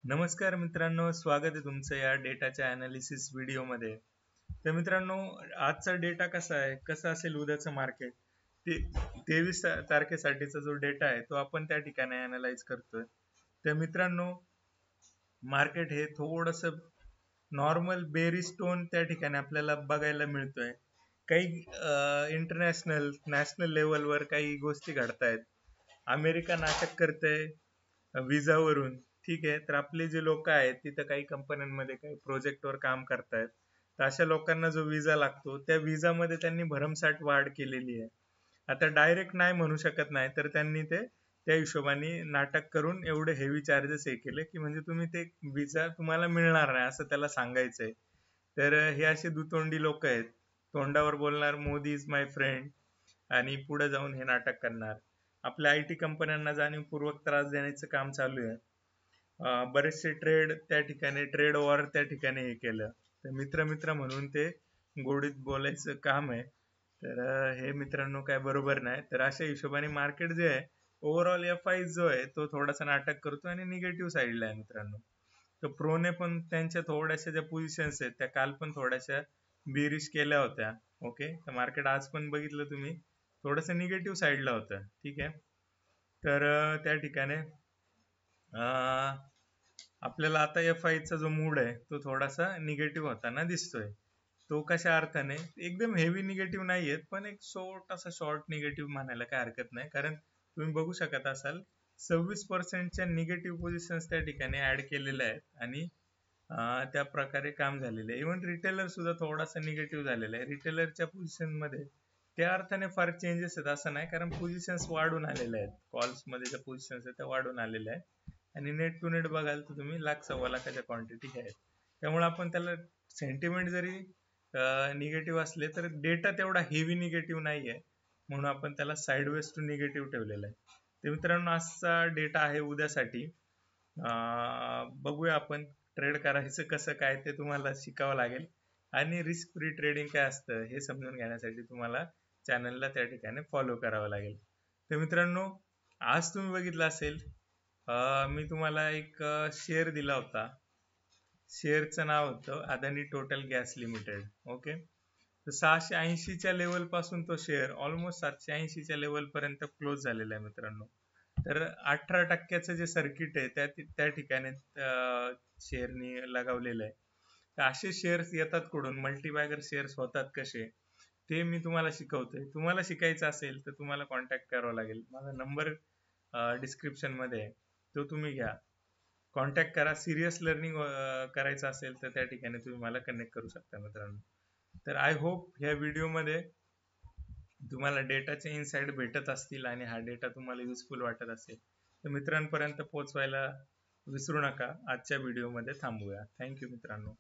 नमस्कार मित्रांनो, स्वागत आहे तुमचं या डेटाच्या अनालिसिस व्हिडिओमध्ये. तर मित्रांनो, आजचा डेटा कसा आहे, कसं असेल उद्याचं मार्केट, ते 23 तारखेसाठीचा जो डेटा आहे तो आपण त्या ठिकाणी अनालाइज करतोय. तर मित्रांनो, मार्केट हे थोडंसं नॉर्मल बेरिश टोन त्या ठिकाणी आपल्याला बघायला मिळतोय. काही इंटरनॅशनल नॅशनल लेवलवर काही गोष्टी घडतायत. अमेरिका नाटक करतंय विजावरून. ठीक आहे, तर आपले जे लोक आहेत तिथं काही कंपन्यांमध्ये काही प्रोजेक्टवर काम करतायत, तर अशा लोकांना जो विजा लागतो त्या विजामध्ये त्यांनी भरमसाठ वाढ केलेली आहे. आता डायरेक्ट नाही म्हणू शकत नाही, तर त्यांनी ते त्या हिशोबाने नाटक करून एवढे हेवी चार्जेस हे केले की म्हणजे तुम्ही ते विजा तुम्हाला मिळणार नाही असं त्याला सांगायचंय. तर हे असे दुतोंडी लोक आहेत, तोंडावर बोलणार मोदी इज माय फ्रेंड आणि पुढे जाऊन हे नाटक करणार. आपल्या IT कंपन्यांना जाणीवपूर्वक त्रास देण्याचं काम चालू आहे. बरेचसे त्या ठिकाणी ट्रेड वॉर त्या ठिकाणी हे केलं. तर मित्र मित्र म्हणून ते गोडीत बोलायचं काम आहे. तर हे मित्रांनो काय बरोबर नाही. तर अशा हिशोबाने मार्केट जे आहे ओव्हरऑल FI जो आहे तो थोडासा नाटक करतो आणि निगेटिव्ह साईडला आहे मित्रांनो. तर प्रोने पण त्यांच्या थोड्याशा ज्या पोझिशन्स आहेत त्या काल पण थोड्याशा बेरिश केल्या होत्या. ओके, तर मार्केट आज पण बघितलं तुम्ही थोडंसं निगेटिव्ह साईडला होतं. ठीक आहे, तर त्या ठिकाणी आपल्याला आता FIचा जो मूड आहे तो थोडासा निगेटिव्ह होताना दिसतोय. तो कशा अर्थाने एकदम हेवी निगेटिव्ह नाहीयेत, पण एक छोटासा शॉर्ट निगेटिव्ह म्हणायला काय हरकत नाही. कारण तुम्ही बघू शकत असाल 26% निगेटिव्ह पोझिशन्स त्या ठिकाणी ऍड केलेल्या आहेत आणि त्या प्रकारे काम झालेलं आहे. इव्हन रिटेलर सुद्धा थोडासा निगेटिव्ह झालेला आहे. रिटेलरच्या पोझिशन मध्ये त्या अर्थाने फार चेंजेस आहेत असं नाही, कारण पोझिशन्स वाढून आलेल्या आहेत. कॉल्स मध्ये ज्या पोझिशन्स आहेत त्या वाढून आलेल्या आहेत आणि नेट टू नेट बघाल तर तुम्ही लाख सव्वा लाखाच्या क्वांटिटी आहेत. त्यामुळे आपण त्याला सेंटिमेंट जरी निगेटिव्ह असले तर डेटा तेवढा हेवी निगेटिव्ह नाही आहे, म्हणून आपण त्याला साईडवेज टू निगेटिव्ह ठेवलेला आहे. तर मित्रांनो, आजचा डेटा आहे उद्यासाठी. बघूया आपण ट्रेड करायचं कसं काय ते तुम्हाला शिकावं लागेल आणि रिस्क फ्री ट्रेडिंग काय असतं हे समजून घेण्यासाठी तुम्हाला चॅनलला त्या ठिकाणी फॉलो करावं लागेल. तर मित्रांनो, आज तुम्ही बघितलं असेल मी तुम्हाला एक शेअर दिला होता. शेअरचं नाव होतं Adani total gas limited. Okay, तर 680च्या लेवल पासून तो शेअर ऑलमोस्ट 780च्या लेवल पर्यंत क्लोज झालेला आहे मित्रांनो. तर 18% जे सर्किट आहे त्या ठिकाणी शेअरनी लगावलेलं आहे. तर असे शेअर्स येतात कुठून, मल्टीबॅगर शेअर्स होतात कसे ते मी तुम्हाला शिकवतोय. तुम्हाला शिकायचं असेल तर तुम्हाला कॉन्टॅक्ट करावं लागेल. माझा नंबर डिस्क्रिप्शन मध्ये आहे, तो तुम्ही घ्या, कॉन्टॅक्ट करा. सिरियस लर्निंग करायचं असेल तर त्या ठिकाणी तुम्ही मला कनेक्ट करू शकता मित्रांनो. तर आय होप ह्या व्हिडिओमध्ये तुम्हाला डेटाचे इनसाइट भेटत असतील आणि हा डेटा तुम्हाला युजफुल वाटत असेल तर मित्रांपर्यंत पोहोचवायला विसरू नका. आजच्या व्हिडिओमध्ये थांबूया. थँक्यू मित्रांनो.